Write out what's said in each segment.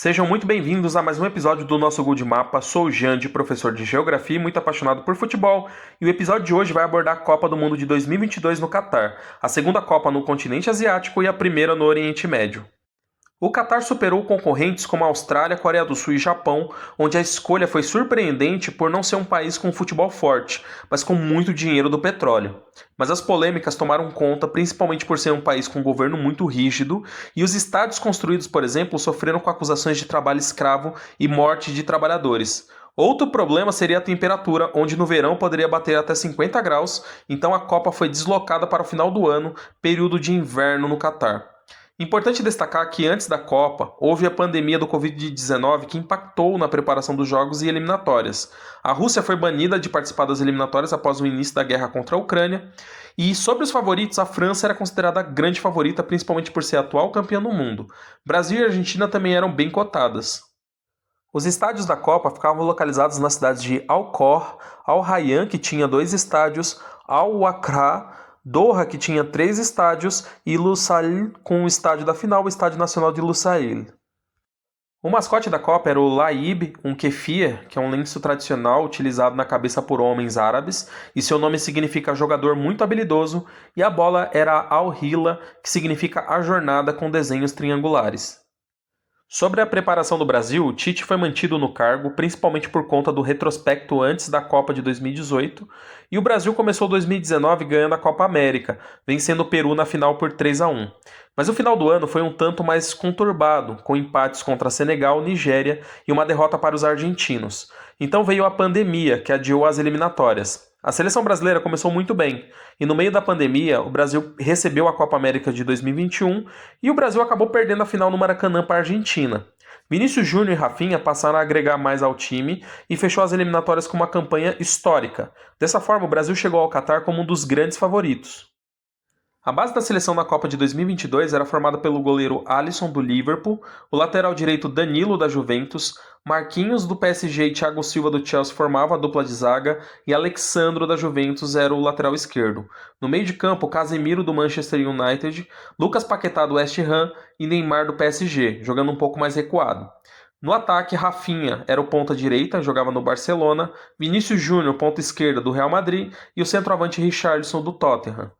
Sejam muito bem-vindos a mais um episódio do nosso Good Mapa. Sou o Jande, professor de Geografia e muito apaixonado por futebol, e o episódio de hoje vai abordar a Copa do Mundo de 2022 no Catar, a segunda Copa no continente asiático e a primeira no Oriente Médio. O Catar superou concorrentes como a Austrália, Coreia do Sul e Japão, onde a escolha foi surpreendente por não ser um país com futebol forte, mas com muito dinheiro do petróleo. Mas as polêmicas tomaram conta, principalmente por ser um país com um governo muito rígido, e os estádios construídos, por exemplo, sofreram com acusações de trabalho escravo e morte de trabalhadores. Outro problema seria a temperatura, onde no verão poderia bater até 50 graus, então a Copa foi deslocada para o final do ano, período de inverno no Catar. Importante destacar que antes da Copa, houve a pandemia do Covid-19 que impactou na preparação dos jogos e eliminatórias. A Rússia foi banida de participar das eliminatórias após o início da guerra contra a Ucrânia. E sobre os favoritos, a França era considerada a grande favorita, principalmente por ser a atual campeã do mundo. Brasil e Argentina também eram bem cotadas. Os estádios da Copa ficavam localizados nas cidades de Al-Khor, Al-Rayyan, que tinha 2 estádios, Al-Wakra, Doha, que tinha 3 estádios, e Lusail, com o estádio da final, o Estádio Nacional de Lusail. O mascote da Copa era o Laib, um kefir, que é um lenço tradicional utilizado na cabeça por homens árabes, e seu nome significa jogador muito habilidoso, e a bola era a Al-Hila, que significa a jornada com desenhos triangulares. Sobre a preparação do Brasil, Tite foi mantido no cargo, principalmente por conta do retrospecto antes da Copa de 2018, e o Brasil começou 2019 ganhando a Copa América, vencendo o Peru na final por 3-1. Mas o final do ano foi um tanto mais conturbado, com empates contra Senegal, Nigéria e uma derrota para os argentinos. Então veio a pandemia, que adiou as eliminatórias. A seleção brasileira começou muito bem, e no meio da pandemia, o Brasil recebeu a Copa América de 2021 e o Brasil acabou perdendo a final no Maracanã para a Argentina. Vinícius Júnior e Rafinha passaram a agregar mais ao time e fechou as eliminatórias com uma campanha histórica. Dessa forma, o Brasil chegou ao Catar como um dos grandes favoritos. A base da seleção na Copa de 2022 era formada pelo goleiro Alisson do Liverpool, o lateral direito Danilo da Juventus, Marquinhos do PSG e Thiago Silva do Chelsea formavam a dupla de zaga e Alexandro da Juventus era o lateral esquerdo. No meio de campo, Casemiro do Manchester United, Lucas Paquetá do West Ham e Neymar do PSG, jogando um pouco mais recuado. No ataque, Rafinha era o ponta direita, jogava no Barcelona, Vinícius Júnior, ponta esquerda do Real Madrid e o centroavante Richarlison do Tottenham.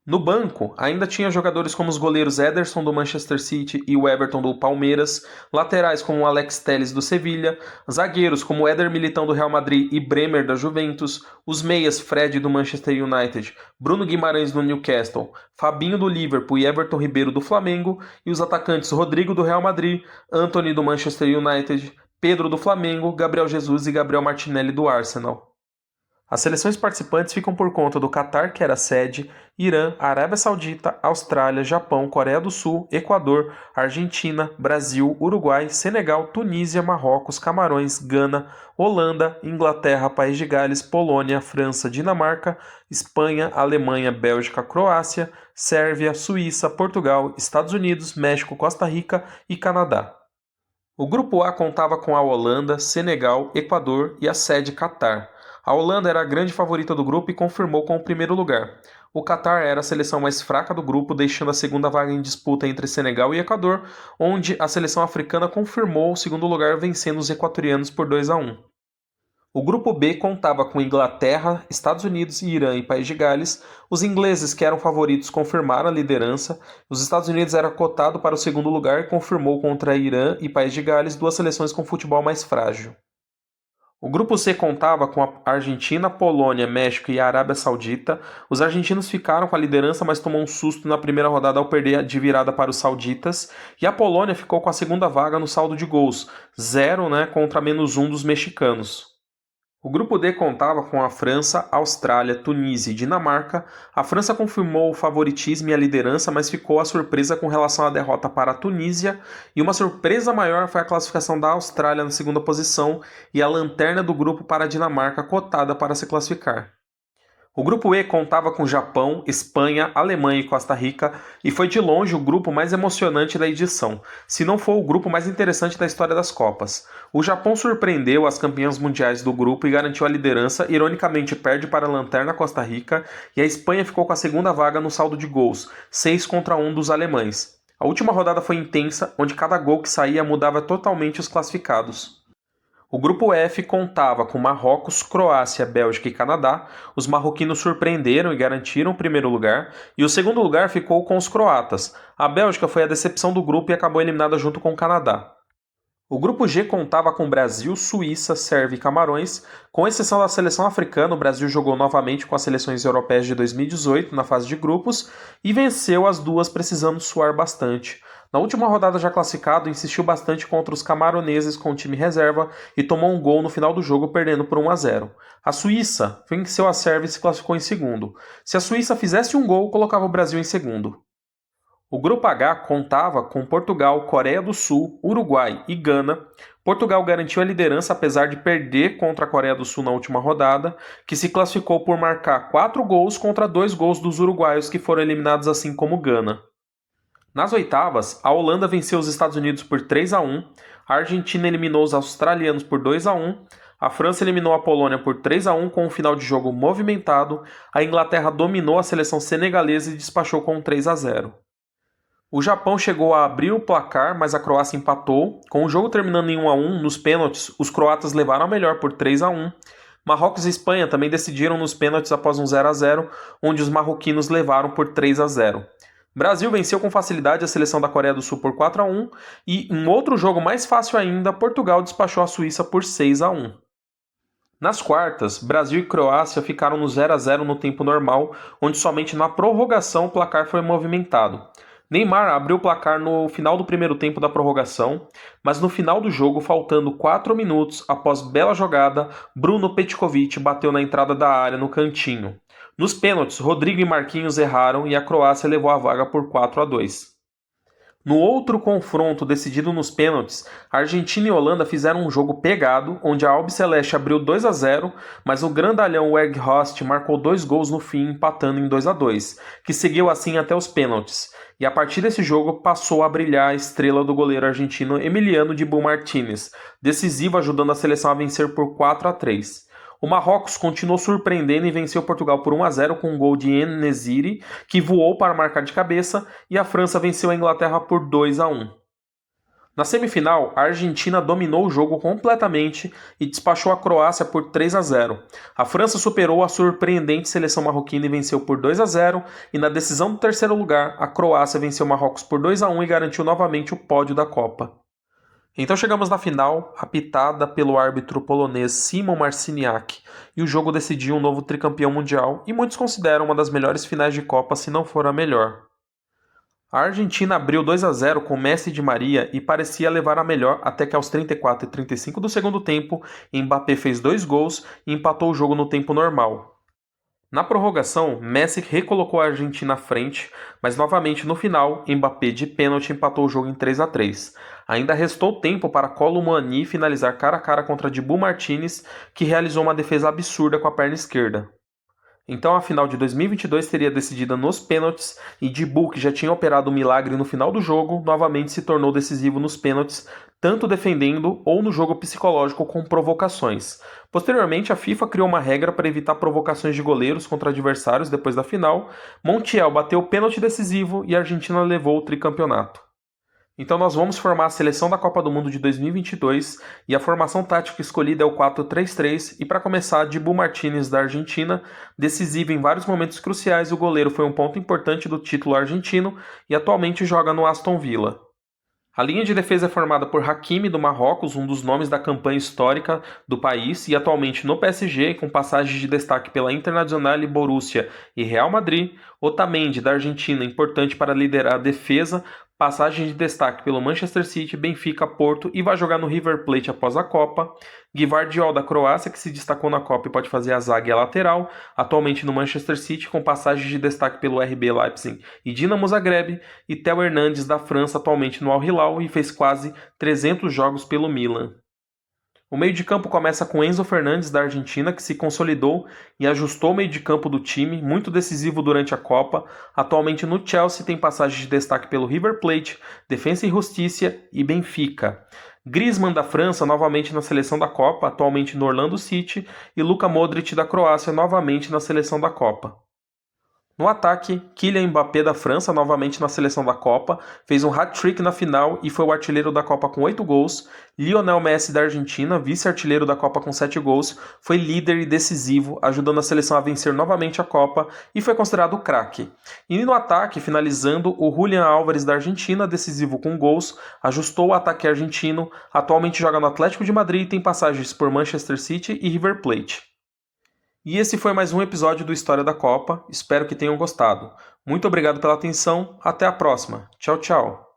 No banco, ainda tinha jogadores como os goleiros Ederson do Manchester City e o Everton do Palmeiras, laterais como o Alex Telles do Sevilha, zagueiros como Éder Militão do Real Madrid e Bremer da Juventus, os meias Fred do Manchester United, Bruno Guimarães do Newcastle, Fabinho do Liverpool e Everton Ribeiro do Flamengo, e os atacantes Rodrigo do Real Madrid, Antony do Manchester United, Pedro do Flamengo, Gabriel Jesus e Gabriel Martinelli do Arsenal. As seleções participantes ficam por conta do Catar, que era a sede, Irã, Arábia Saudita, Austrália, Japão, Coreia do Sul, Equador, Argentina, Brasil, Uruguai, Senegal, Tunísia, Marrocos, Camarões, Gana, Holanda, Inglaterra, País de Gales, Polônia, França, Dinamarca, Espanha, Alemanha, Bélgica, Croácia, Sérvia, Suíça, Portugal, Estados Unidos, México, Costa Rica e Canadá. O grupo A contava com a Holanda, Senegal, Equador e a sede Catar. A Holanda era a grande favorita do grupo e confirmou com o primeiro lugar. O Catar era a seleção mais fraca do grupo, deixando a segunda vaga em disputa entre Senegal e Equador, onde a seleção africana confirmou o segundo lugar, vencendo os equatorianos por 2-1. O grupo B contava com Inglaterra, Estados Unidos, Irã e País de Gales. Os ingleses, que eram favoritos, confirmaram a liderança. Os Estados Unidos era cotado para o segundo lugar e confirmou contra Irã e País de Gales, duas seleções com futebol mais frágil. O grupo C contava com a Argentina, Polônia, México e a Arábia Saudita. Os argentinos ficaram com a liderança, mas tomou um susto na primeira rodada ao perder de virada para os sauditas. E a Polônia ficou com a segunda vaga no saldo de gols, 0, contra -1 dos mexicanos. O grupo D contava com a França, Austrália, Tunísia e Dinamarca. A França confirmou o favoritismo e a liderança, mas ficou a surpresa com relação à derrota para a Tunísia. E uma surpresa maior foi a classificação da Austrália na segunda posição e a lanterna do grupo para a Dinamarca cotada para se classificar. O grupo E contava com Japão, Espanha, Alemanha e Costa Rica e foi de longe o grupo mais emocionante da edição, se não for o grupo mais interessante da história das Copas. O Japão surpreendeu as campeãs mundiais do grupo e garantiu a liderança, ironicamente perde para a lanterna Costa Rica, e a Espanha ficou com a segunda vaga no saldo de gols, 6-1 dos alemães. A última rodada foi intensa, onde cada gol que saía mudava totalmente os classificados. O grupo F contava com Marrocos, Croácia, Bélgica e Canadá. Os marroquinos surpreenderam e garantiram o primeiro lugar, e o segundo lugar ficou com os croatas. A Bélgica foi a decepção do grupo e acabou eliminada junto com o Canadá. O grupo G contava com Brasil, Suíça, Sérvia e Camarões. Com exceção da seleção africana, o Brasil jogou novamente com as seleções europeias de 2018 na fase de grupos e venceu as duas precisando suar bastante. Na última rodada já classificado, insistiu bastante contra os camaroneses com o time reserva e tomou um gol no final do jogo perdendo por 1-0. A Suíça venceu a Sérvia e se classificou em segundo. Se a Suíça fizesse um gol, colocava o Brasil em segundo. O grupo H contava com Portugal, Coreia do Sul, Uruguai e Gana. Portugal garantiu a liderança apesar de perder contra a Coreia do Sul na última rodada, que se classificou por marcar 4 gols contra 2 gols dos uruguaios que foram eliminados assim como Gana. Nas oitavas, a Holanda venceu os Estados Unidos por 3-1, a Argentina eliminou os australianos por 2-1, a França eliminou a Polônia por 3-1 com um final de jogo movimentado, a Inglaterra dominou a seleção senegalesa e despachou com 3-0. O Japão chegou a abrir o placar, mas a Croácia empatou. Com o jogo terminando em 1-1, nos pênaltis, os croatas levaram a melhor por 3-1. Marrocos e Espanha também decidiram nos pênaltis após um 0-0, onde os marroquinos levaram por 3-0. Brasil venceu com facilidade a seleção da Coreia do Sul por 4-1 e, em outro jogo mais fácil ainda, Portugal despachou a Suíça por 6-1. Nas quartas, Brasil e Croácia ficaram no 0-0 no tempo normal, onde somente na prorrogação o placar foi movimentado. Neymar abriu o placar no final do primeiro tempo da prorrogação, mas no final do jogo, faltando 4 minutos após bela jogada, Bruno Petkovic bateu na entrada da área no cantinho. Nos pênaltis, Rodrigo e Marquinhos erraram e a Croácia levou a vaga por 4-2. No outro confronto decidido nos pênaltis, a Argentina e a Holanda fizeram um jogo pegado, onde a Albiceleste abriu 2-0, mas o grandalhão Weghorst marcou 2 gols no fim, empatando em 2-2, que seguiu assim até os pênaltis. E a partir desse jogo passou a brilhar a estrela do goleiro argentino Emiliano Dibu Martínez, decisivo ajudando a seleção a vencer por 4-3. O Marrocos continuou surpreendendo e venceu Portugal por 1-0 com um gol de En-Nesyri, que voou para marcar de cabeça, e a França venceu a Inglaterra por 2-1. Na semifinal, a Argentina dominou o jogo completamente e despachou a Croácia por 3-0. A França superou a surpreendente seleção marroquina e venceu por 2-0, e na decisão do terceiro lugar, a Croácia venceu o Marrocos por 2-1 e garantiu novamente o pódio da Copa. Então chegamos na final, apitada pelo árbitro polonês Szymon Marciniak, e o jogo decidiu um novo tricampeão mundial, e muitos consideram uma das melhores finais de Copa, se não for a melhor. A Argentina abriu 2-0 com Messi e Di Maria e parecia levar a melhor até que aos 34 e 35 do segundo tempo, Mbappé fez 2 gols e empatou o jogo no tempo normal. Na prorrogação, Messi recolocou a Argentina à frente, mas novamente no final, Mbappé de pênalti empatou o jogo em 3-3. Ainda restou tempo para Kolo Muani finalizar cara a cara contra Dibu Martínez, que realizou uma defesa absurda com a perna esquerda. Então a final de 2022 seria decidida nos pênaltis e Dibu, que já tinha operado um milagre no final do jogo, novamente se tornou decisivo nos pênaltis, tanto defendendo ou no jogo psicológico com provocações. Posteriormente, a FIFA criou uma regra para evitar provocações de goleiros contra adversários depois da final. Montiel bateu o pênalti decisivo e a Argentina levou o tricampeonato. Então nós vamos formar a seleção da Copa do Mundo de 2022 e a formação tática escolhida é o 4-3-3 e para começar, Dibu Martínez da Argentina, decisivo em vários momentos cruciais, o goleiro foi um ponto importante do título argentino e atualmente joga no Aston Villa. A linha de defesa é formada por Hakimi do Marrocos, um dos nomes da campanha histórica do país e atualmente no PSG, com passagens de destaque pela Internacional, Borussia e Real Madrid. Otamendi da Argentina, importante para liderar a defesa, passagem de destaque pelo Manchester City, Benfica, Porto e vai jogar no River Plate após a Copa. Gvardiol da Croácia, que se destacou na Copa e pode fazer a zaga e a lateral, atualmente no Manchester City, com passagem de destaque pelo RB Leipzig e Dinamo Zagreb. E Theo Hernandes da França, atualmente no Al Hilal e fez quase 300 jogos pelo Milan. O meio de campo começa com Enzo Fernandes da Argentina, que se consolidou e ajustou o meio de campo do time, muito decisivo durante a Copa. Atualmente no Chelsea tem passagem de destaque pelo River Plate, Defensa e Justiça e Benfica. Griezmann da França, novamente na seleção da Copa, atualmente no Orlando City, e Luka Modric da Croácia, novamente na seleção da Copa. No ataque, Kylian Mbappé da França, novamente na seleção da Copa, fez um hat-trick na final e foi o artilheiro da Copa com 8 gols. Lionel Messi da Argentina, vice-artilheiro da Copa com 7 gols, foi líder e decisivo, ajudando a seleção a vencer novamente a Copa e foi considerado o craque. E no ataque, finalizando, o Julián Álvares da Argentina, decisivo com gols, ajustou o ataque argentino, atualmente joga no Atlético de Madrid e tem passagens por Manchester City e River Plate. E esse foi mais um episódio do História da Copa, espero que tenham gostado. Muito obrigado pela atenção, até a próxima. Tchau, tchau.